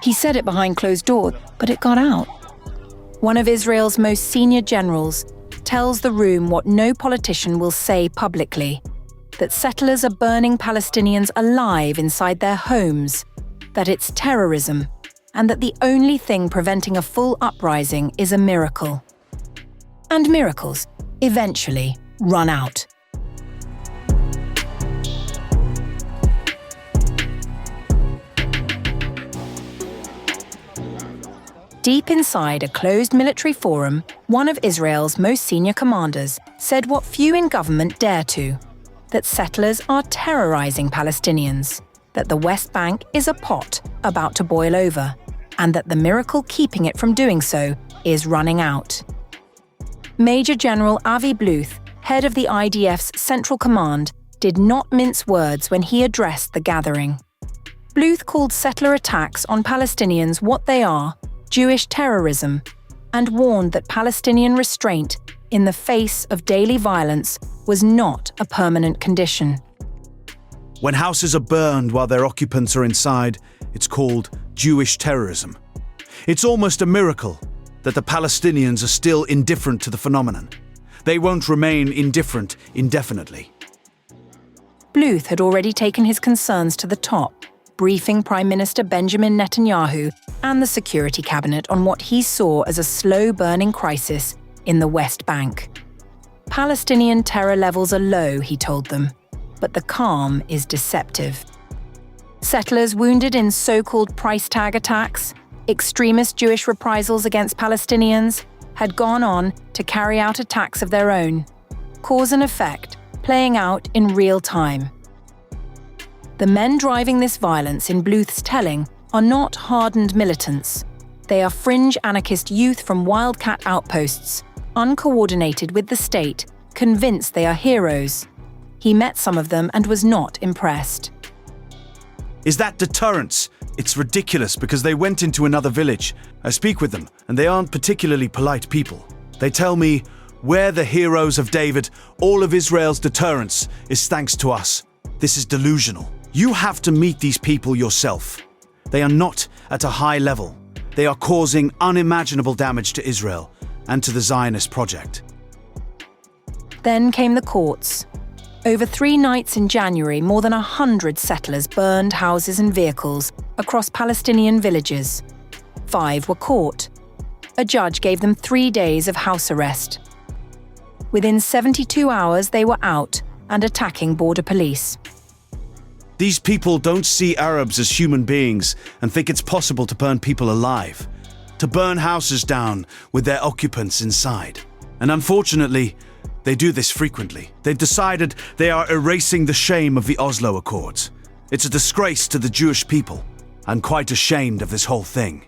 He said it behind closed doors, but it got out. One of Israel's most senior generals tells the room what no politician will say publicly, that settlers are burning Palestinians alive inside their homes, that it's terrorism, and that the only thing preventing a full uprising is a miracle. And miracles, eventually, run out. Deep inside a closed military forum, one of Israel's most senior commanders said what few in government dare to, that settlers are terrorizing Palestinians, that the West Bank is a pot about to boil over, and that the miracle keeping it from doing so is running out. Major General Avi Bluth, head of the IDF's Central Command, did not mince words when he addressed the gathering. Bluth called settler attacks on Palestinians what they are, Jewish terrorism, and warned that Palestinian restraint in the face of daily violence was not a permanent condition. When houses are burned while their occupants are inside, it's called Jewish terrorism. It's almost a miracle that the Palestinians are still indifferent to the phenomenon. They won't remain indifferent indefinitely. Bluth had already taken his concerns to the top, briefing Prime Minister Benjamin Netanyahu and the Security Cabinet on what he saw as a slow-burning crisis in the West Bank. Palestinian terror levels are low, he told them, but the calm is deceptive. Settlers wounded in so-called price tag attacks, extremist Jewish reprisals against Palestinians, had gone on to carry out attacks of their own, cause and effect playing out in real time. The men driving this violence in Bluth's telling are not hardened militants. They are fringe anarchist youth from wildcat outposts, uncoordinated with the state, convinced they are heroes. He met some of them and was not impressed. Is that deterrence? It's ridiculous because they went into another village. I speak with them, and they aren't particularly polite people. They tell me, we're the heroes of David. All of Israel's deterrence is thanks to us. This is delusional. You have to meet these people yourself. They are not at a high level. They are causing unimaginable damage to Israel and to the Zionist project. Then came the courts. Over 3 nights in January, more than 100 settlers burned houses and vehicles across Palestinian villages. 5 were caught. A judge gave them 3 days of house arrest. Within 72 hours, they were out and attacking border police. These people don't see Arabs as human beings and think it's possible to burn people alive, to burn houses down with their occupants inside. And unfortunately, they do this frequently. They've decided they are erasing the shame of the Oslo Accords. It's a disgrace to the Jewish people. I'm quite ashamed of this whole thing.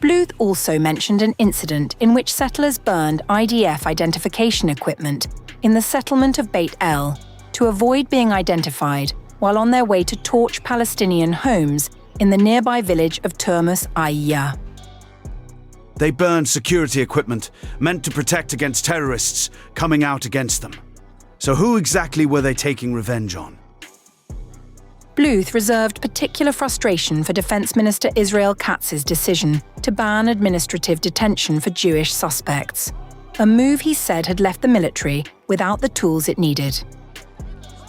Bluth also mentioned an incident in which settlers burned IDF identification equipment in the settlement of Beit El to avoid being identified while on their way to torch Palestinian homes in the nearby village of Turmus Ayya. They burned security equipment meant to protect against terrorists coming out against them. So who exactly were they taking revenge on? Bluth reserved particular frustration for Defense Minister Israel Katz's decision to ban administrative detention for Jewish suspects, a move he said had left the military without the tools it needed.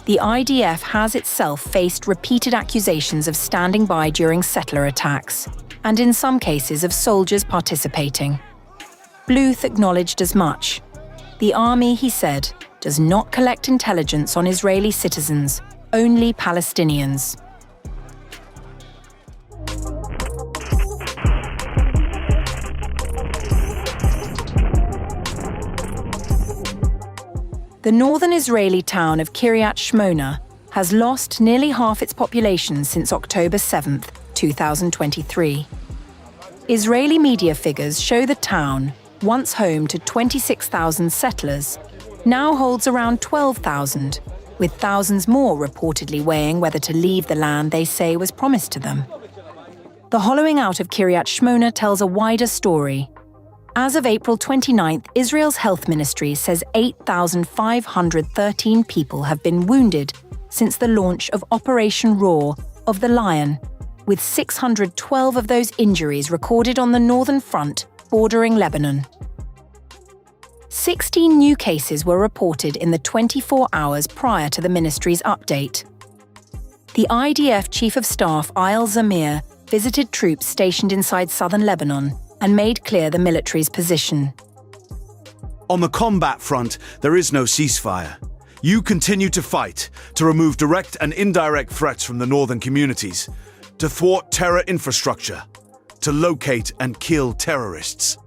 The IDF has itself faced repeated accusations of standing by during settler attacks, and in some cases of soldiers participating. Bluth acknowledged as much. The army, he said, does not collect intelligence on Israeli citizens, only Palestinians. The northern Israeli town of Kiryat Shmona has lost nearly half its population since October 7, 2023. Israeli media figures show the town, once home to 26,000 settlers, now holds around 12,000, with thousands more reportedly weighing whether to leave the land they say was promised to them. The hollowing out of Kiryat Shmona tells a wider story. As of April 29th, Israel's health ministry says 8,513 people have been wounded since the launch of Operation Roar of the Lion, with 612 of those injuries recorded on the northern front bordering Lebanon. 16 new cases were reported in the 24 hours prior to the ministry's update. The IDF Chief of Staff Ayal Zamir visited troops stationed inside southern Lebanon and made clear the military's position. On the combat front, there is no ceasefire. You continue to fight, to remove direct and indirect threats from the northern communities, to thwart terror infrastructure, to locate and kill terrorists.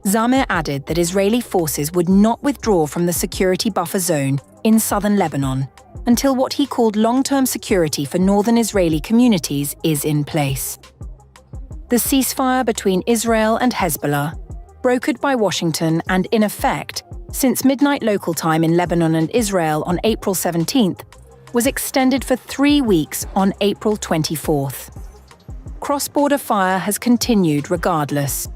Zamir added that Israeli forces would not withdraw from the security buffer zone in southern Lebanon until what he called long-term security for northern Israeli communities is in place. The ceasefire between Israel and Hezbollah, brokered by Washington and in effect since midnight local time in Lebanon and Israel on April 17th, was extended for 3 weeks on April 24th. Cross-border fire has continued regardless.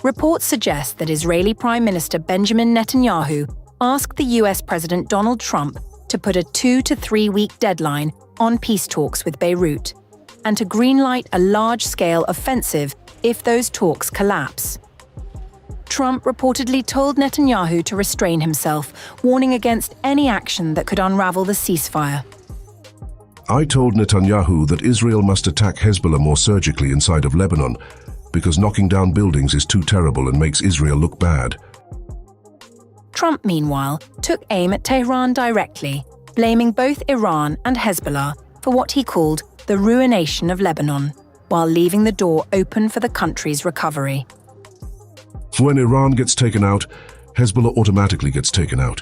Reports suggest that Israeli Prime Minister Benjamin Netanyahu asked the US President Donald Trump to put a 2 to 3 week deadline on peace talks with Beirut and to greenlight a large-scale offensive if those talks collapse. Trump reportedly told Netanyahu to restrain himself, warning against any action that could unravel the ceasefire. I told Netanyahu that Israel must attack Hezbollah more surgically inside of Lebanon because knocking down buildings is too terrible and makes Israel look bad. Trump, meanwhile, took aim at Tehran directly, blaming both Iran and Hezbollah for what he called the ruination of Lebanon, while leaving the door open for the country's recovery. When Iran gets taken out, Hezbollah automatically gets taken out.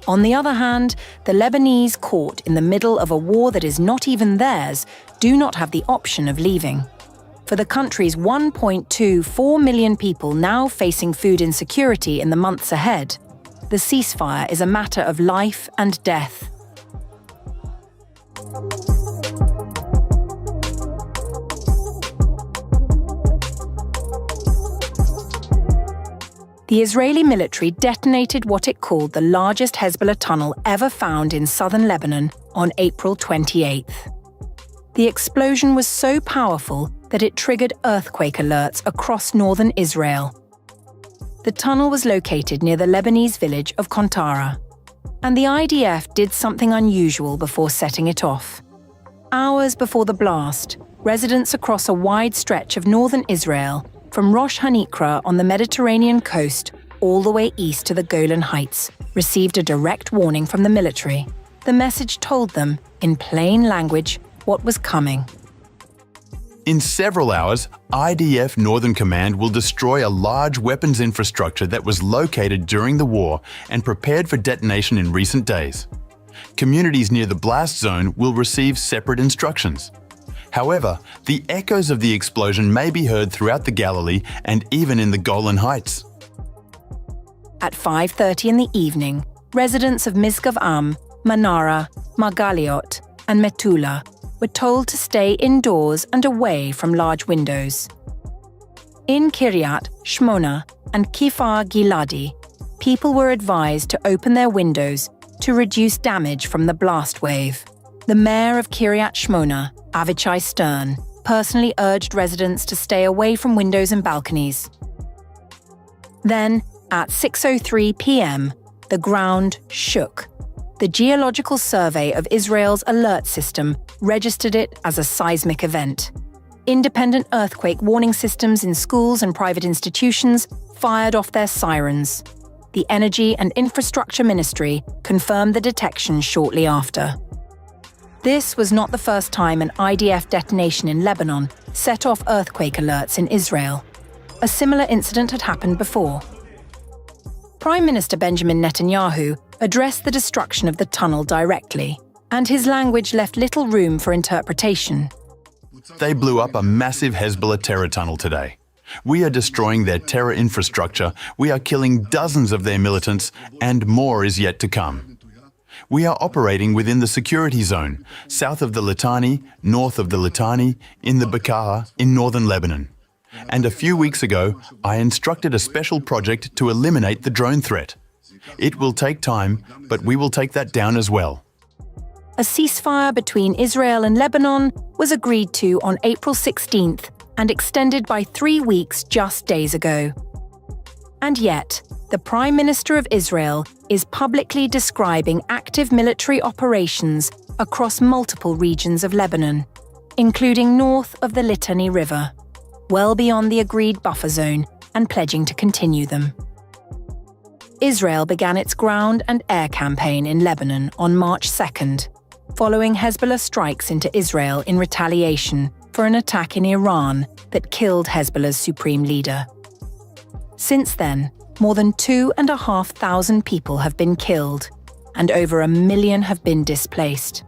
On the other hand, the Lebanese caught in the middle of a war that is not even theirs do not have the option of leaving. For the country's 1.24 million people now facing food insecurity in the months ahead, the ceasefire is a matter of life and death. The Israeli military detonated what it called the largest Hezbollah tunnel ever found in southern Lebanon on April 28th. The explosion was so powerful that it triggered earthquake alerts across northern Israel. The tunnel was located near the Lebanese village of Kontara, and the IDF did something unusual before setting it off. Hours before the blast, residents across a wide stretch of northern Israel, from Rosh Hanikra on the Mediterranean coast all the way east to the Golan Heights, received a direct warning from the military. The message told them, in plain language, what was coming. In several hours, IDF Northern Command will destroy a large weapons infrastructure that was located during the war and prepared for detonation in recent days. Communities near the blast zone will receive separate instructions. However, the echoes of the explosion may be heard throughout the Galilee and even in the Golan Heights. At 5:30 in the evening, residents of Misgav Am, Manara, Margaliot, and Metula were told to stay indoors and away from large windows. In Kiryat, Shmona, and Kifar Giladi, people were advised to open their windows to reduce damage from the blast wave. The mayor of Kiryat Shmona, Avichai Stern, personally urged residents to stay away from windows and balconies. Then, at 6:03 p.m., the ground shook. The Geological Survey of Israel's alert system registered it as a seismic event. Independent earthquake warning systems in schools and private institutions fired off their sirens. The Energy and Infrastructure Ministry confirmed the detection shortly after. This was not the first time an IDF detonation in Lebanon set off earthquake alerts in Israel. A similar incident had happened before. Prime Minister Benjamin Netanyahu addressed the destruction of the tunnel directly, and his language left little room for interpretation. They blew up a massive Hezbollah terror tunnel today. We are destroying their terror infrastructure, we are killing dozens of their militants, and more is yet to come. We are operating within the security zone, south of the Litani, north of the Litani, in the Bekaa, in northern Lebanon. And a few weeks ago, I instructed a special project to eliminate the drone threat. It will take time, but we will take that down as well. a ceasefire between Israel and Lebanon was agreed to on April 16th and extended by 3 weeks just days ago. And yet, the Prime Minister of Israel is publicly describing active military operations across multiple regions of Lebanon, including north of the Litani River, well beyond the agreed buffer zone, and pledging to continue them. Israel began its ground and air campaign in Lebanon on March 2nd, following Hezbollah strikes into Israel in retaliation for an attack in Iran that killed Hezbollah's supreme leader. Since then, more than 2,500 people have been killed, and over 1 million have been displaced.